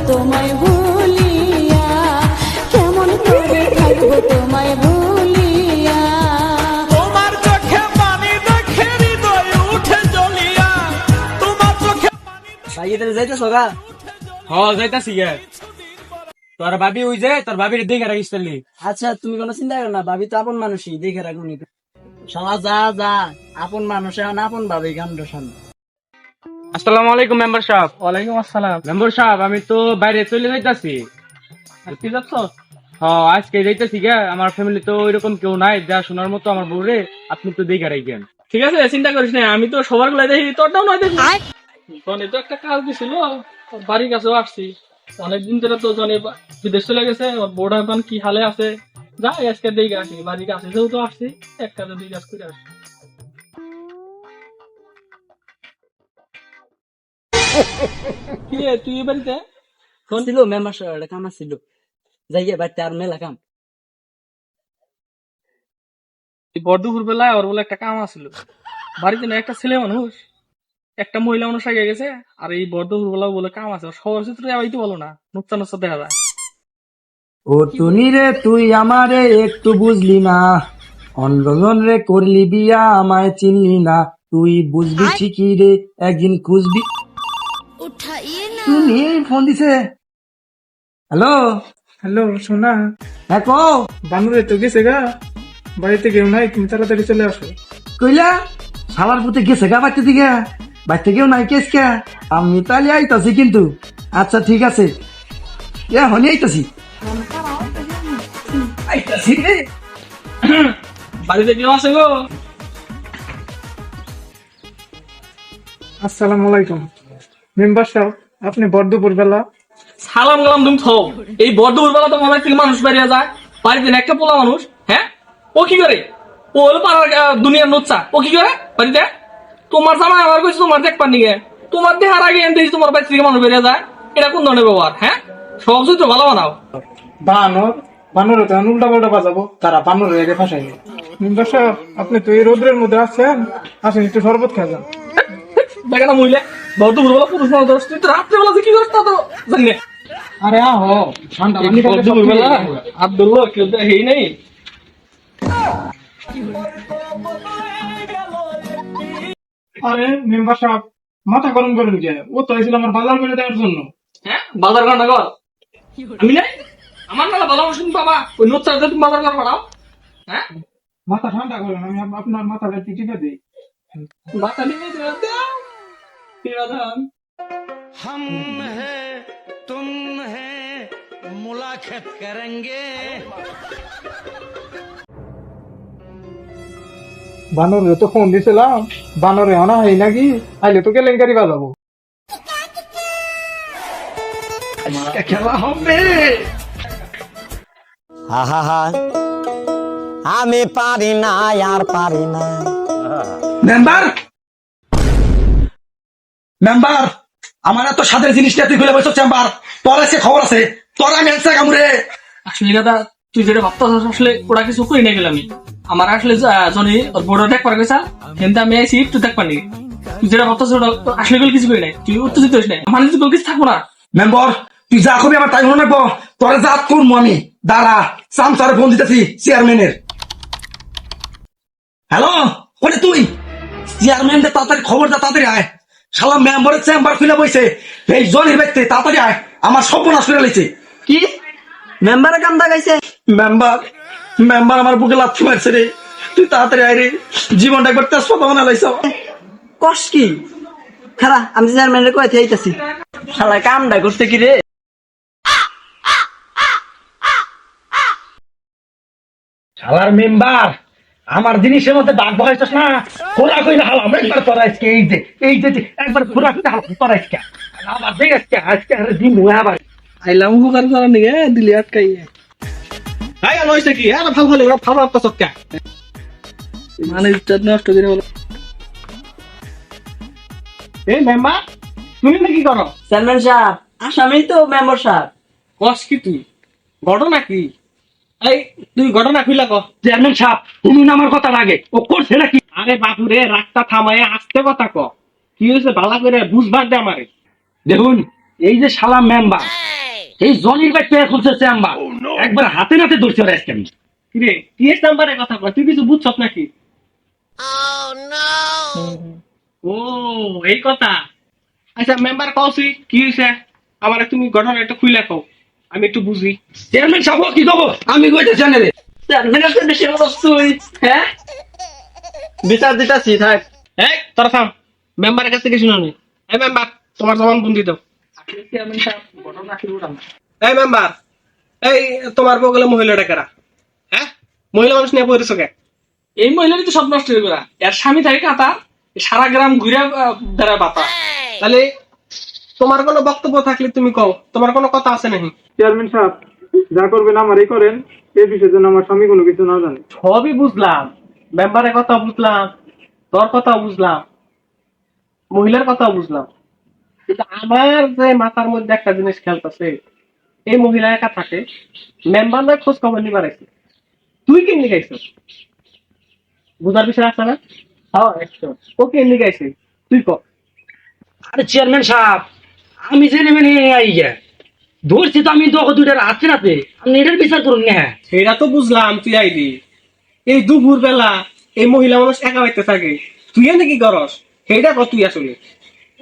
তোমায় ভুলিয়া, কেমন করে থাকবো তোমায় ভুলিয়া। তোমার চোখে পানি দেখে হৃদয় উঠে জ্বলিয়া, তোমার চোখে ভাই এদের যাইতেছ গা? যাইতাছি গে। তোর ভাবি ওই যে তোর ভাবির দেখে রাখিস তাহলে। আচ্ছা তুমি কোনো চিন্তা করো না, ভাবি তো আপন মানুষই, দেখে রাখুন। শালা যা যা, আপন মানুষ এখন আপন ভাবি গান্ড সামনে। আসসালামু আলাইকুম মেম্বার সাহেব। ওয়ালাইকুম আসসালাম। মেম্বার সাহেব আমি তো বাইরে চলে যাইতাছি। কি যাচ্ছ? আজকে যাইতাছি গে। আমার ফ্যামিলি তো ওইরকম কেউ নাই যা শোনার মতো আমার বউরে, আপনি তো দেখে রাখবেন। ঠিক আছে, চিন্তা করিস না, আমি তো সবার গুলাই দেখি, তোরটাও নয় দেখি। জনে তো একটা কাজ দিছিল, ওর বাড়ির কাছেও আসছি। অনেকদিন ধরে তো জনে বিদেশ চলে গেছে, ওর বোর্ড এখন কি হালে আছে, যাই আজকে দেখে আসি। বাড়ির কাছে যেহেতু আসছি, এক কাজে দুই কাজ করে আসি। কি রে, তুই এ বাড়িতে? ফোন ছিল মেম্বার সাহেব, একটা কাম ছিল, যাইয়ে বাড়িতে আর মেলা কাম। বড়দুপুর বেলায় ওর বলে একটা কাম আসছিল বাড়িতে, না একটা ছেলে মানুষ একটা মহিলা মানুষ আগে গেছে, আর এই বড়দুপুর বেলা বলে কাম আছে। শহর চিত্রে আইতে বলো না, নুচ্চা নুচ্চা দেখা যায়। ও টুনি রে তুই আমারে একটু বুঝলি না, অন্ধজন রে করলি বিয়া আমায় চিনলি না, তুই বুঝবি ঠিকই রে একদিন খুঁজবি। টুনি ফোন দিছে। হ্যালো হ্যালো সোনা, হ্যাঁ কো বানুরে তো গেছে গা, বাড়িতে কেউ নাই, তুমি তাড়াতাড়ি চলে আসো। কইলা শালার পুতে গেছে গা বাড়তে দিকে, বাড়তে কেউ নাই কেস কে, আমি তাহলে আইতাছি কিন্তু। আচ্ছা ঠিক আছে, হনি আইতাছি আইতাছি রে। বাড়িতে কেউ আছে গো? আসসালামু আলাইকুম মেম্বার সাহেব, আপনি বড়দুপুর বেলা। সালাম গালাম তুমি থাও। এই বড়দুপুর বেলা তো আমার থেকে মানুষ বেরিয়ে যায়, বাড়িতে না একটা পোলা মানুষ। হ্যাঁ, ও কি করে? ও হলো পাড়ার দুনিয়ার নোচ্চা, ও কি করে বাড়িতে? তোমার জামাই আমার কইছে তোমার দেখবার নিগে, তোমার দেখার আগে দেখি তোমার বাড়ি থেকে মানুষ বেরিয়ে যায়। এটা কোন ধরনের ব্যবহার? হ্যাঁ, সব তো ভালো বানাও। বানর, বানরে তো উল্টা পাল্টা বাজাবো, তারা বানর রেগে ফাঁসাই। মেম্বার সাহেব, আপনি তো এই রোদ্রের মধ্যে আছেন, আসেন একটু শরবত খেয়ে যান। দেখে না মহিলা, বড়দুপুর বেলা পুরুষ মানুষ, তুই তো রাত্রেবেলা যে কি করিস তা তো জানি না। আরে আহো, ঠান্ডা পানি খাইলে সব বড়দুপুর ঠিক বেলা হয়ে যাবে। হাত ধরলো, কেউ দেখেই নেই। আরে মেম্বার সাহেব, মাথা গরম করেন কে? ও তো এসেছিল আমার বাজার করে দেওয়ার জন্য। হ্যাঁ, বাজার কর না কর, আমি নাই আমার নালা ভালো মানুষ কিন্তু বাবা, ওই নোচ্চা তুমি বাজার কর পাঠাও। হ্যাঁ, মাথা ঠান্ডা করেন, আমি আপনার মাথাটা টিপে দিই। বাতা নিয়ে দাও, দিয়ে দাও। हम है तुम है मुलाकात करेंगे। বানরে তো ফোন দিছিলাম, বানরে আনা হয় নাকি, আইলে তো কেলেঙ্কারি বাজাবো। খেলা হবে। আমি পারি না, আর পারি না। মেম্বার মেম্বার আমার এত স্বাদের জিনিসটা তুই খুলে বসছ চেম্বার, তোর আছে খবর আছে, তোর আমি আনসা কামুরে। আসলে দাদা, তুই যেটা ভাবতেছ আসলে ওরা কিছু করি না গেলাম। আমার আসলে জনি বড় দেখ পার গেছা, কিন্তু আমি আইসি একটু দেখ পারি। তুই যেটা ভাবতেছ ওটা আসলে কিছু করি নাই, তুই উত্তেজিত হইস নাই, মানে তুই কিছু থাকবো না। মেম্বার তুই যা করবি আমার তাই মনে রাখবো, তোর জাত করবো আমি। দাঁড়া, সামসারে ফোন দিতেছি চেয়ারম্যানের। হ্যালো, ওরে তুই চেয়ারম্যানদের তাড়াতাড়ি খবর দা, তাড়াতাড়ি আয়। শালা মেম্বারের চেম্বার খুলে বইছে, এই জনের ব্যক্তি তাড়াতাড়ি আয়, আমার সর্বনাশ করে লেছে। কি মেম্বারে কাম দাগাইছে? মেম্বার মেম্বার আমার বুকে লাথি মারছে রে, তুই তাড়াতাড়ি আয় রে, জীবনটা একবার তেজপাতা বানা লাইছ। কস কি? খারা আমি চেয়ারম্যানের কয়ে আইতাছি। শালা কামটা করতে কি রে? শালার মেম্বার আমার জিনিসের মধ্যে দাগ বসাইছিস না, খোরা কইরা হালাম একবার তোর আজকে। এই যে একবার খোরা কইরা হালাম তোর আজকে, আবার দেখ আজকে আজকে দিন আবার আইলাম উপকার করার নিগে দিলি আটকাই। হাই আলো হইছে কি? আরে ভালো ভালো ভালো একটা চক্কা, মানে নষ্ট করে বলো। এই মেম্বার, তুমি নাকি করো? চেয়ারম্যান সাহেব, আসামি তো মেম্বার সাহেব। কস কি তুই? ঘটনা কি? এই তুই ঘটনা খুইলা ক। চেয়ারম্যান সাহেব তুমি না আমার কথা লাগে, ও করছে নাকি? আরে বাপুরে, রাগটা থামায় আস্তে কথা ক। কি হয়েছে ভালো করে বুঝবার দে আমারে। দেখুন এই যে শালা মেম্বার, এই জনির বাইক পেয়ে খুলছে চেম্বার, একবার হাতে নাতে ধরছে ওরা আজকে আমি। কিরে টিএস নাম্বারের কথা কয়, তুই কিছু বুঝছস নাকি? ও এই কথা। আচ্ছা মেম্বার কওছি কি হইছে, আমারে তুমি ঘটনা একটু খুইলা কও, আমি একটু বুঝি। চেয়ারম্যান সাহেব কি দেবো আমি কইতেছি না রে। হ্যাঁ বিচার দিতাছি থাক। এই তোরা থাম, মেম্বারের কাছে কিছু শুনুন। এই মেম্বার তোমার জবানবন্দি দাও। এই মেম্বার, এই তোমার বগলে মহিলাটা কারা? হ্যাঁ, মহিলা মানুষ নিয়ে পড়েছো কে? এই মহিলারই তো সব নষ্ট হয়ে গেল। এর স্বামী থাকে কাতা, সারা গ্রাম ঘুরে বেড়ায় বাতা। তাহলে তোমার কোনো বক্তব্য থাকলে তুমি কও, তোমার কোনো কথা আছে নাকি? চেয়ারম্যান সাহেব যা করবেন আমারই করেন, এই বিষয়ে যেন আমার স্বামী কোনো কিছু না জানে। সবই বুঝলাম, মেম্বারের কথা বুঝলাম, তোর কথা বুঝলাম, মহিলার কথা বুঝলাম, কিন্তু আমার যে মাথার মধ্যে একটা জিনিস খেলতেছে, এই মহিলা একা থাকে, মেম্বার না খোঁজ খবর নিবার আছে, তুই কেমনি গাইছিস? বুঝার বিষয় আছে না? হ্যাঁ ও কেমনি গাইছে তুই ক। আরে চেয়ারম্যান সাহেব, আমি জেনে মেনে আই গে ধরছি তো, আমি তো দুইটার হাতে নাতে, আপনি এটার বিচার করুন না। সেটা তো বুঝলাম তুই আইবি, এই দুপুর বেলা এই মহিলা মানুষ একা বাইতে থাকে, তুই এনে কি করস সেইটা কর। তুই আসলে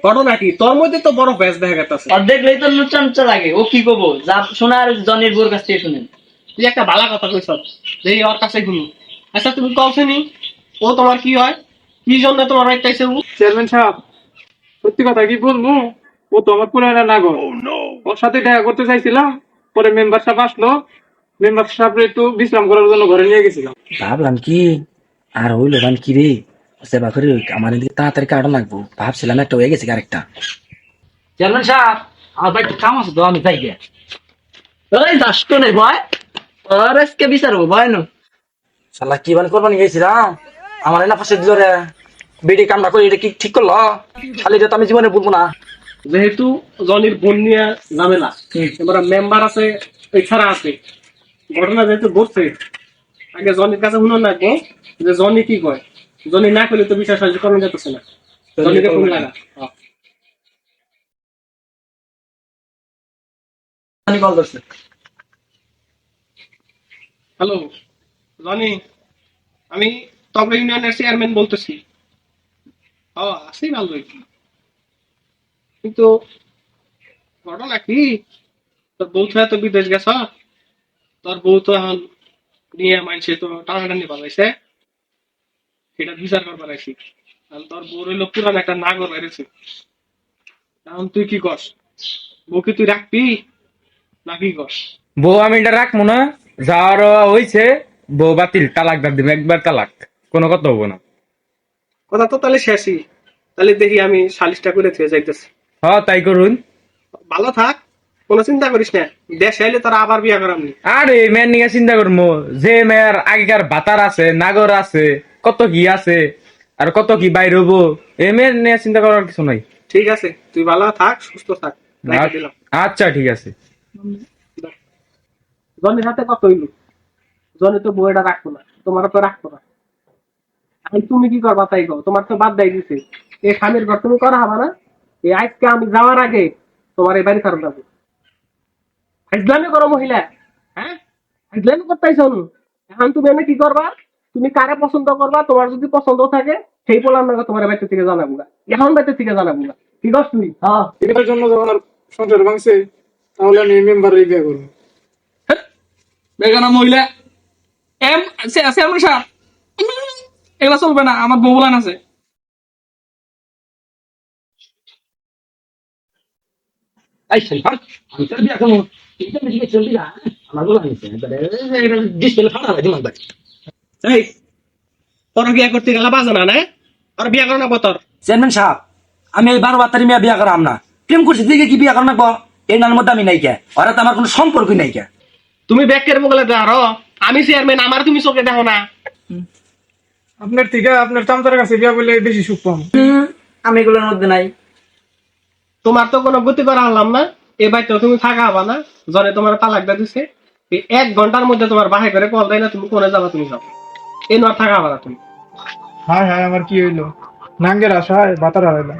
ঘটনা কি, তোর মধ্যে তো বড় ব্যাস দেখা গেছে। আর দেখলেই তো লুচামচা লাগে, ও কি করবো যা শোনা আর জনির বোর কাছ থেকে শুনেন। তুই একটা ভালো কথা কইছ, যে ওর কাছে ঘুমি। আচ্ছা তুমি কওছনি ও তোমার কি হয়, কি জন্য তোমার বাড়িতে আইছে ও? চেয়ারম্যান সাহেব সত্যি কথা কি বলবো, ও তো আমার পুরানা নাগর। ওর সাথে দেখা করতে চাইছিলাম, পরে মেম্বার সাহেব আসলো, মেম্বার সাহেব একটু বিশ্রাম করার জন্য ঘরে নিয়ে গেছিলাম। ভাবলাম কি আর হইলো গান কি রে, সেবা করে আমার এদিকে তাড়াতাড়ি কাটা লাগবো, ভাবছিলাম একটা হয়ে গেছে আরেকটা। চেয়ারম্যান সাহেব আমার বাইক কাম আছে তো, আমি যাই গে। ওই যাস তো নেই ভয়, আর আজকে বিচারবো ভয় না। শালা কি বান করবানি গেছিলাম, আমার এনা ফাঁসে দিল রে। বেডি কামটা করে এটা কি ঠিক করলো? খালি এটা তো আমি জীবনে বলবো না। যেহেতু জনির বোন নিয়ে ঝামেলা, এবার মেম্বার আছে এছাড়া আছে, ঘটনা যেহেতু ঘটছে, আগে জনির কাছে শুনুন লাগবো যে জনি কি কয়। জনি না করলে তো বিচার সাহায্য করানো যেতেছে না, জনিকে ফোন লাগা। কল করছে। হ্যালো জনি, আমি তবে ইউনিয়নের চেয়ারম্যান বলতেছি। আছি ভালোই, কিন্তু ঘটনা কি, তোর বউ তো বিদেশ গেছ, তোর বউ তো এখন নিয়ে মানছে তো টানাটানি পালাইছে, সেটা বিচার করবার আইছি। তোর বউ রইল পুরান একটা নাগর বেড়েছে, এখন তুই কি কস? বউকে তুই রাখবি না কি কস? বউ আমি এটা রাখবো না, যাওয়ার হইছে বউ বাতিল, তালাক দাগ দিবে, একবার তালাক, কোনো কথা হবো না। কথা তো তাহলে শেষই, তাহলে দেখি আমি সালিশটা করে থেকে যাইতেছি। হ্যাঁ তাই করুন। ভালো থাক, কোনো চিন্তা করিস না, দেশে আইলে তোরা আবার বিয়া করামনি। আরে মেয়ের নিয়ে চিন্তা করবো, যে মেয়ের আগেকার ভাতার আছে, নাগর আছে, কত কি আছে, আর কত কি বাইর হবো, এ মেয়ের নিয়ে চিন্তা করার কিছু নাই। ঠিক আছে, তুই ভালো থাক, সুস্থ থাক, রাখে দিলাম। আচ্ছা ঠিক আছে। জনের হাতে কত হইল, জনে তো বইটা রাখবো না, তোমার তো রাখবো না। এখন তুমি কি করবা তাই কও, তোমার তো বাদ দেয় দিছে, এই স্বামীর ঘর তুমি করা হবে না। এই আজকে আমি যাওয়ার আগে তোমার এই বাড়ি ছাড়া যাবো। হাজলামি করো মহিলা, হ্যাঁ হাজলামি করতেইছ। এখন তুমি এনে কি করবা, তুমি কারে পছন্দ করবা, তোমার যদি পছন্দ থাকে সেই বলার না তোমার বাড়িতে থেকে জানাবো না, এখন বাড়িতে থেকে জানাবো না, কি করছ তুমি? হ্যাঁ এটার জন্য যখন আর সংসার ভাঙছে, তাহলে আমি মেম্বারের বিয়ে করবো। বেগানা মহিলা চেয়ারম্যান সাহেব, এগুলা চলবে না, আমার বউ বলান আছে। এই শরীফান, আমি তোর বিয়া করবো, এটা বেশি কিছু চলবি না, আমার বলা নিছে ডিসপ্লে ফাটা লাগে দিমাগ বাড়ি। এই তোর বিয়া করতে গেলা বাজানা না, আর বিয়া করো না বতর। চেয়ারম্যান সাহেব, আমি এই 12 বাতারি মেয়ে বিয়া করাম না, প্রেম করছি দিকে কি বিয়া করাম না, এই নার মধ্যে আমি নাই কে, ওরা তো আমার কোনো সম্পর্কই নাই কে। তুমি ব্যাগের বগলে দাঁড়ো, আমি চেয়ারম্যান, আমার তুমি চোখে দেখো না। আপনার থেকে আপনার চামচার কাছে বিয়া বলে বেশি সুখ পাম। আমি এগুলোর মধ্যে নাই। তোমার তো কোনো গতি করা হলাম না, এ বাড়িতে তুমি থাকা হবা না, জনে তোমার তালাক দিয়ে দিছে, এই 1 ঘন্টার মধ্যে তোমার বাহে করে কল দেয় না, তুমি কোনে যাবা, তুমি যাও, এই নয় থাকা হবা না তুমি। হায় হায় আমার কি হইলো, নাঙ্গের আশায় বাতারা হইলো।